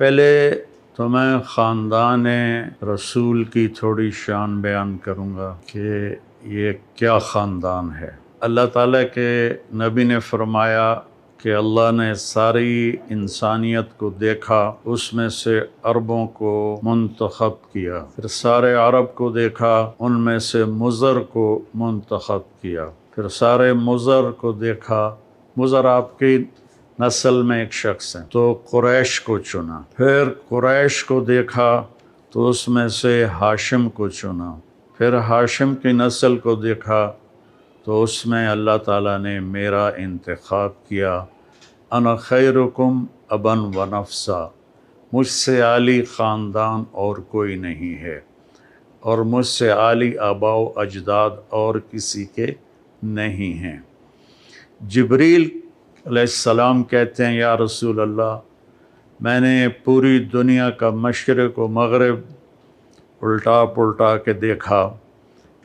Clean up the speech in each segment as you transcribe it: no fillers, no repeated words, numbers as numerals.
پہلے تو میں خاندان رسول کی تھوڑی شان بیان کروں گا کہ یہ کیا خاندان ہے۔ اللہ تعالیٰ کے نبی نے فرمایا کہ اللہ نے ساری انسانیت کو دیکھا، اس میں سے عربوں کو منتخب کیا، پھر سارے عرب کو دیکھا، ان میں سے مضر کو منتخب کیا، پھر سارے مضر کو دیکھا، مضر آپ کی نسل میں ایک شخص ہے تو قریش کو چنا، پھر قریش کو دیکھا تو اس میں سے ہاشم کو چنا، پھر ہاشم کی نسل کو دیکھا تو اس میں اللہ تعالیٰ نے میرا انتخاب کیا۔ انا خیرکم ابا و نفسا، مجھ سے عالی خاندان اور کوئی نہیں ہے، اور مجھ سے عالی آباء و اجداد اور کسی کے نہیں ہیں۔ جبریل علیہ السلام کہتے ہیں یا رسول اللہ، میں نے پوری دنیا کا مشرق و مغرب الٹا پلٹا کے دیکھا،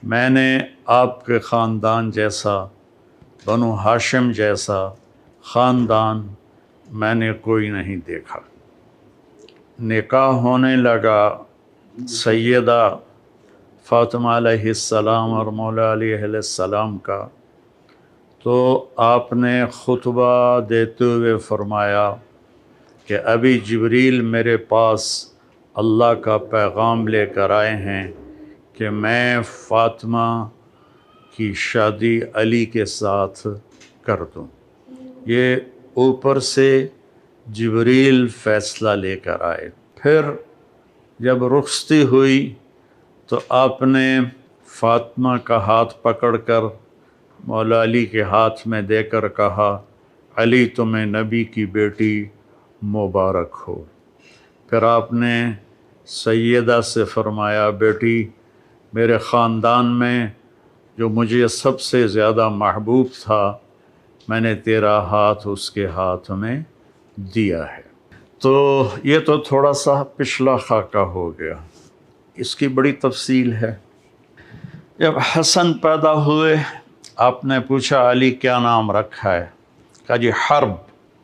میں نے آپ کے خاندان جیسا، بنو ہاشم جیسا خاندان میں نے کوئی نہیں دیکھا۔ نکاح ہونے لگا سیدہ فاطمہ علیہ السلام اور مولا علی علیہ السلام کا، تو آپ نے خطبہ دیتے ہوئے فرمایا کہ ابھی جبریل میرے پاس اللہ کا پیغام لے کر آئے ہیں کہ میں فاطمہ کی شادی علی کے ساتھ کر دوں۔ یہ اوپر سے جبریل فیصلہ لے کر آئے۔ پھر جب رخصتی ہوئی تو آپ نے فاطمہ کا ہاتھ پکڑ کر مولا علی کے ہاتھ میں دے کر کہا، علی تمہیں نبی کی بیٹی مبارک ہو۔ پھر آپ نے سیدہ سے فرمایا، بیٹی میرے خاندان میں جو مجھے سب سے زیادہ محبوب تھا، میں نے تیرا ہاتھ اس کے ہاتھ میں دیا ہے۔ تو یہ تو تھوڑا سا پچھلا خاکہ ہو گیا، اس کی بڑی تفصیل ہے۔ جب حسن پیدا ہوئے، آپ نے پوچھا علی کیا نام رکھا ہے؟ کہا جی حرب،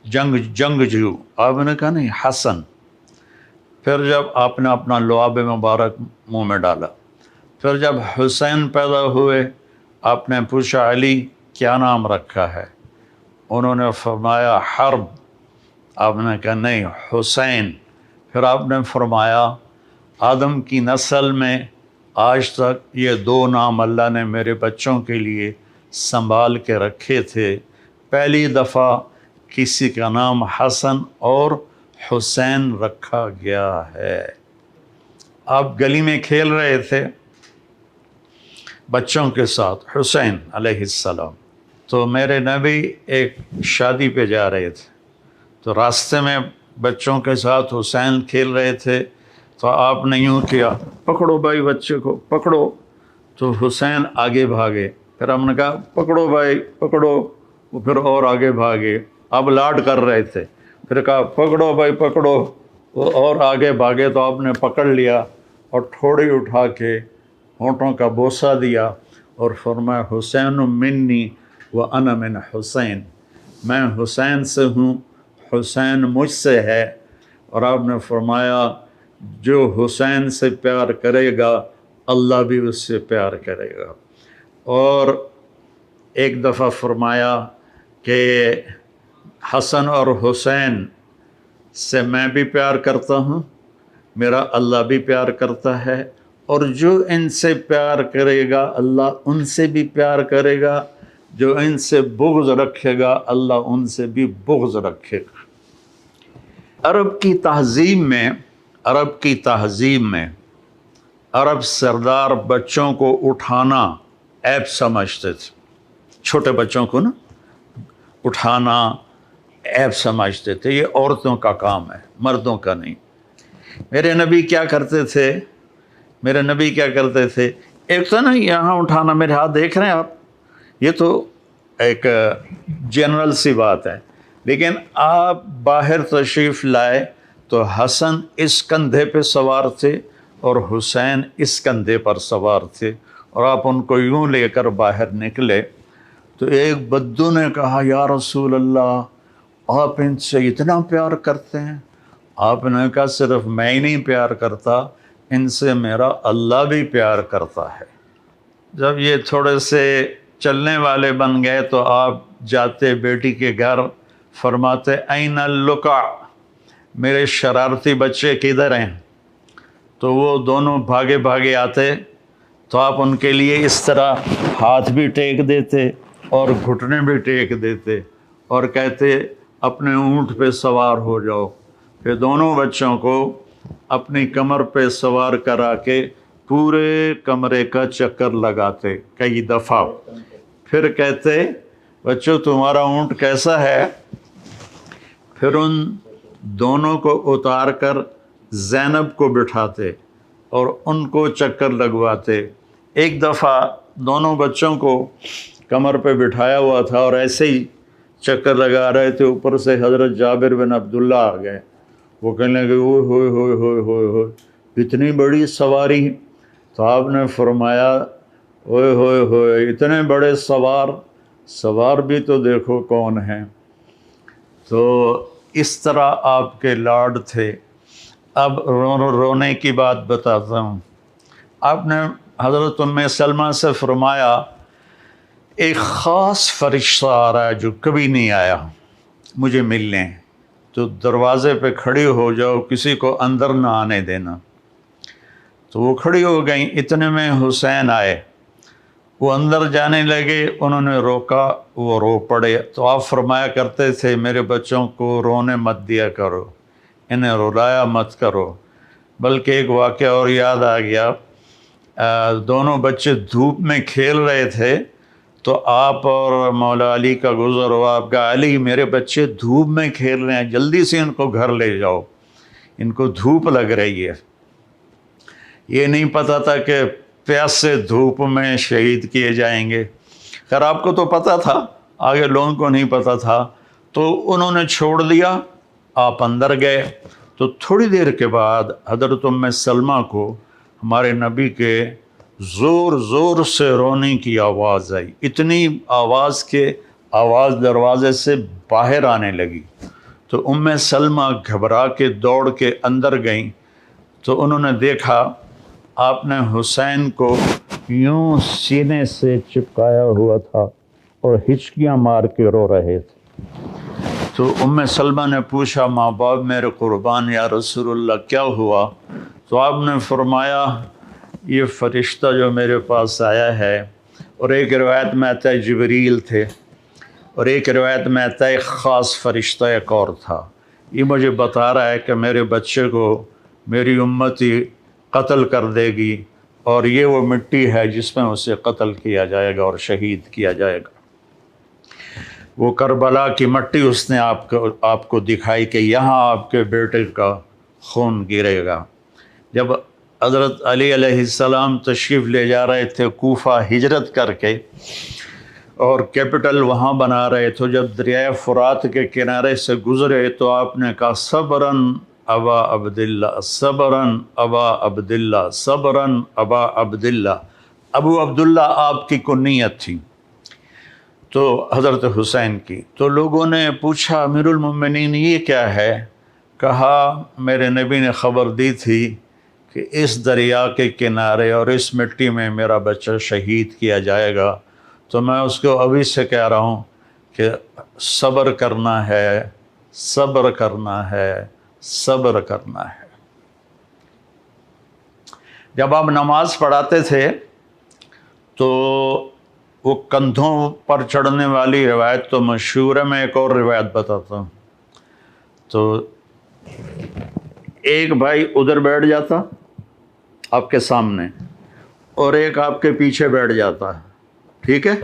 جنگجو۔ آپ نے کہا نہیں، حسن۔ پھر جب آپ نے اپنا لعاب مبارک منہ میں ڈالا، پھر جب حسین پیدا ہوئے، آپ نے پوچھا علی کیا نام رکھا ہے؟ انہوں نے فرمایا حرب۔ آپ نے کہا نہیں، حسین۔ پھر آپ نے فرمایا آدم کی نسل میں آج تک یہ دو نام اللہ نے میرے بچوں کے لیے سنبھال کے رکھے تھے، پہلی دفعہ کسی کا نام حسن اور حسین رکھا گیا ہے۔ آپ گلی میں کھیل رہے تھے بچوں کے ساتھ، حسین علیہ السلام، تو میرے نبی ایک شادی پہ جا رہے تھے، تو راستے میں بچوں کے ساتھ حسین کھیل رہے تھے، تو آپ نے یوں کیا، پکڑو بھائی بچے کو پکڑو، تو حسین آگے بھاگے، پھر ہم نے کہا پکڑو بھائی پکڑو، وہ پھر اور آگے بھاگے، اب لاڈ کر رہے تھے، پھر کہا پکڑو بھائی پکڑو، وہ اور آگے بھاگے، تو آپ نے پکڑ لیا اور ٹھوڑی اٹھا کے ہونٹوں کا بوسہ دیا اور فرمایا حسین منی وانا من حسین، میں حسین سے ہوں، حسین مجھ سے ہے۔ اور آپ نے فرمایا جو حسین سے پیار کرے گا اللہ بھی اس سے پیار کرے گا۔ اور ایک دفعہ فرمایا کہ حسن اور حسین سے میں بھی پیار کرتا ہوں، میرا اللہ بھی پیار کرتا ہے، اور جو ان سے پیار کرے گا اللہ ان سے بھی پیار کرے گا، جو ان سے بغض رکھے گا اللہ ان سے بھی بغض رکھے گا۔ عرب کی تہذیب میں عرب سردار بچوں کو اٹھانا عیب سمجھتے تھے، چھوٹے بچوں کو نا اٹھانا عیب سمجھتے تھے، یہ عورتوں کا کام ہے، مردوں کا نہیں۔ میرے نبی کیا کرتے تھے، ایک تو نا یہاں اٹھانا، میرے ہاتھ دیکھ رہے ہیں آپ، یہ تو ایک جنرل سی بات ہے، لیکن آپ باہر تشریف لائے تو حسن اس کندھے پہ سوار تھے اور حسین اس کندھے پر سوار تھے، اور آپ ان کو یوں لے کر باہر نکلے تو ایک بدو نے کہا یا رسول اللہ آپ ان سے اتنا پیار کرتے ہیں، آپ نے کہا صرف میں ہی نہیں پیار کرتا، ان سے میرا اللہ بھی پیار کرتا ہے۔ جب یہ تھوڑے سے چلنے والے بن گئے تو آپ جاتے بیٹی کے گھر، فرماتے این اللقع، میرے شرارتی بچے کدھر ہیں؟ تو وہ دونوں بھاگے بھاگے آتے، تو آپ ان کے لیے اس طرح ہاتھ بھی ٹیک دیتے اور گھٹنے بھی ٹیک دیتے اور کہتے اپنے اونٹ پہ سوار ہو جاؤ۔ پھر دونوں بچوں کو اپنی کمر پہ سوار کرا کے پورے کمرے کا چکر لگاتے کئی دفعہ، پھر کہتے بچوں تمہارا اونٹ کیسا ہے؟ پھر ان دونوں کو اتار کر زینب کو بٹھاتے اور ان کو چکر لگواتے۔ ایک دفعہ دونوں بچوں کو کمر پہ بٹھایا ہوا تھا اور ایسے ہی چکر لگا رہے تھے، اوپر سے حضرت جابر بن عبداللہ آ گئے۔ وہ کہنے لگے اوئے ہوئے ہوئے ہوئے ہوئے ہوئے اتنی بڑی سواری؟ تو آپ نے فرمایا اوئے ہوئے ہوئے اتنے بڑے سوار بھی تو دیکھو کون ہیں۔ تو اس طرح آپ کے لاڈ تھے۔ اب رونے کی بات بتاتا ہوں۔ آپ نے حضرت ام سلمہ سے فرمایا ایک خاص فرشتہ آ رہا ہے جو کبھی نہیں آیا مجھے ملنے، تو دروازے پہ کھڑی ہو جاؤ، کسی کو اندر نہ آنے دینا۔ تو وہ کھڑی ہو گئیں، اتنے میں حسین آئے، وہ اندر جانے لگے، انہوں نے روکا، وہ رو پڑے۔ تو آپ فرمایا کرتے تھے میرے بچوں کو رونے مت دیا کرو، انہیں رلایا مت کرو۔ بلکہ ایک واقعہ اور یاد آ گیا، دونوں بچے دھوپ میں کھیل رہے تھے تو آپ اور مولا علی کا گزر ہوا، آپ کا علی میرے بچے دھوپ میں کھیل رہے ہیں، جلدی سے ان کو گھر لے جاؤ، ان کو دھوپ لگ رہی ہے۔ یہ نہیں پتہ تھا کہ پیاس سے دھوپ میں شہید کیے جائیں گے۔ خیر آپ کو تو پتہ تھا، آگے لوگوں کو نہیں پتہ تھا، تو انہوں نے چھوڑ دیا، آپ اندر گئے۔ تو تھوڑی دیر کے بعد حضرت ام سلمہ کو ہمارے نبی کے زور زور سے رونے کی آواز آئی، اتنی آواز کہ آواز دروازے سے باہر آنے لگی۔ تو ام سلمہ گھبرا کے دوڑ کے اندر گئیں، تو انہوں نے دیکھا آپ نے حسین کو یوں سینے سے چپکایا ہوا تھا اور ہچکیاں مار کے رو رہے تھے۔ تو ام سلمہ نے پوچھا ماں باپ میرے قربان یا رسول اللہ کیا ہوا؟ تو آپ نے فرمایا یہ فرشتہ جو میرے پاس آیا ہے، اور ایک روایت میں آتا ہے جبریل تھے، اور ایک روایت میں آتا ہے ایک خاص فرشتہ ایک اور تھا، یہ مجھے بتا رہا ہے کہ میرے بچے کو میری امتی قتل کر دے گی، اور یہ وہ مٹی ہے جس میں اسے قتل کیا جائے گا اور شہید کیا جائے گا۔ وہ کربلا کی مٹی اس نے آپ کو دکھائی کہ یہاں آپ کے بیٹے کا خون گرے گا۔ جب حضرت علی علیہ السلام تشریف لے جا رہے تھے کوفہ ہجرت کر کے، اور کیپٹل وہاں بنا رہے تھے، جب دریائے فرات کے کنارے سے گزرے تو آپ نے کہا صبراً ابا عبداللہ، صبراً ابا عبداللہ، صبراً ابا عبداللہ۔ ابو عبداللہ آپ کی کنیت تھی، تو حضرت حسین کی۔ تو لوگوں نے پوچھا امیر المومنین یہ کیا ہے؟ کہا میرے نبی نے خبر دی تھی کہ اس دریا کے کنارے اور اس مٹی میں میرا بچہ شہید کیا جائے گا، تو میں اس کو ابھی سے کہہ رہا ہوں کہ صبر کرنا ہے، صبر کرنا ہے، صبر کرنا ہے۔ جب آپ نماز پڑھاتے تھے تو وہ کندھوں پر چڑھنے والی روایت تو مشہور ہے، میں ایک اور روایت بتاتا ہوں۔ تو ایک بھائی ادھر بیٹھ جاتا آپ کے سامنے، اور ایک آپ کے پیچھے بیٹھ جاتا، ٹھیک ہے،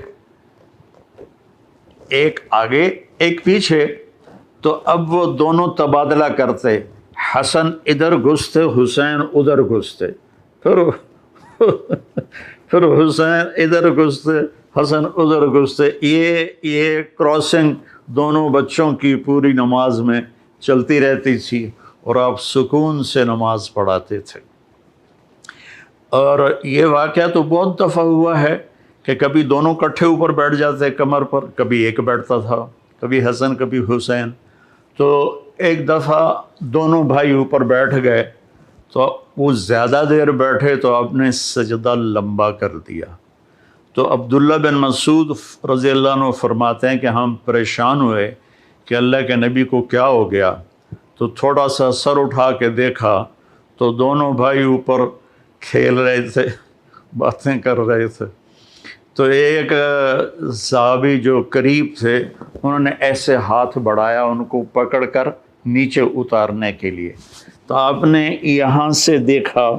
ایک آگے ایک پیچھے۔ تو اب وہ دونوں تبادلہ کرتے، حسن ادھر گھستے حسین ادھر گھستے، پھر حسین ادھر گھستے حسن ادھر گھستے، یہ کراسنگ دونوں بچوں کی پوری نماز میں چلتی رہتی تھی، اور آپ سکون سے نماز پڑھاتے تھے۔ اور یہ واقعہ تو بہت دفعہ ہوا ہے کہ کبھی دونوں کٹھے اوپر بیٹھ جاتے کمر پر، کبھی ایک بیٹھتا تھا، کبھی حسن کبھی حسین۔ تو ایک دفعہ دونوں بھائی اوپر بیٹھ گئے تو وہ زیادہ دیر بیٹھے تو آپ نے سجدہ لمبا کر دیا۔ تو عبداللہ بن مسعود رضی اللہ عنہ فرماتے ہیں کہ ہم پریشان ہوئے کہ اللہ کے نبی کو کیا ہو گیا، تو تھوڑا سا سر اٹھا کے دیکھا تو دونوں بھائی اوپر کھیل رہے تھے، باتیں کر رہے تھے۔ تو ایک صحابی جو قریب تھے انہوں نے ایسے ہاتھ بڑھایا ان کو پکڑ کر نیچے اتارنے کے لیے، تو آپ نے یہاں سے دیکھا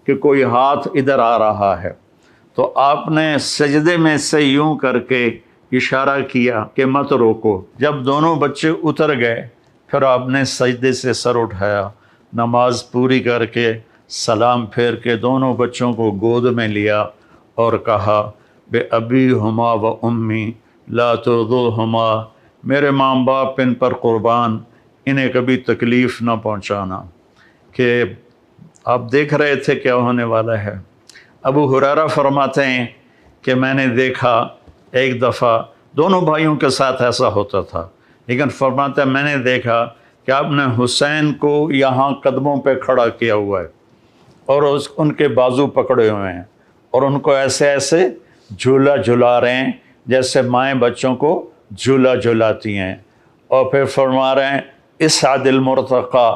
کہ کوئی ہاتھ ادھر آ رہا ہے، تو آپ نے سجدے میں سے یوں کر کے اشارہ کیا کہ مت روکو۔ جب دونوں بچے اتر گئے پھر آپ نے سجدے سے سر اٹھایا، نماز پوری کر کے سلام پھیر کے دونوں بچوں کو گود میں لیا اور کہا بے ابی ہما و امی لا ترضوہما، میرے ماں باپ ان پر قربان، انہیں کبھی تکلیف نہ پہنچانا۔ کہ آپ دیکھ رہے تھے کیا ہونے والا ہے۔ ابو ہریرہ فرماتے ہیں کہ میں نے دیکھا ایک دفعہ دونوں بھائیوں کے ساتھ ایسا ہوتا تھا، لیکن فرماتے ہیں میں نے دیکھا کہ آپ نے حسین کو یہاں قدموں پہ کھڑا کیا ہوا ہے اور ان کے بازو پکڑے ہوئے ہیں اور ان کو ایسے ایسے جھولا جھلا رہے ہیں جیسے مائیں بچوں کو جھولا جھلاتی ہیں، اور پھر فرما رہے ہیں اسعد المرتقی،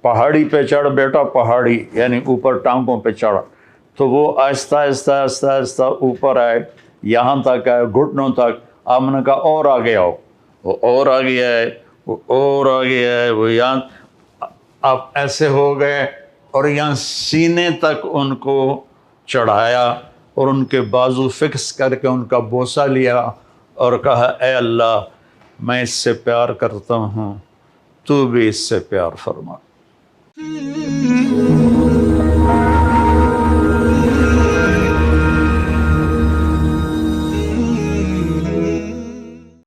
پہاڑی پہ چڑھ بیٹا، پہاڑی یعنی اوپر ٹانگوں پہ چڑھ۔ تو وہ آہستہ آہستہ آہستہ آہستہ اوپر آئے، یہاں تک آئے گھٹنوں تک۔ آپ نے کہا اور آگے آؤ، وہ اور آگے آئے، وہ اور آگے آئے، وہ یہاں آپ ایسے ہو گئے اور یہاں سینے تک ان کو چڑھایا اور ان کے بازو فکس کر کے ان کا بوسہ لیا اور کہا اے اللہ میں اس سے پیار کرتا ہوں، تو بھی اس سے پیار فرما۔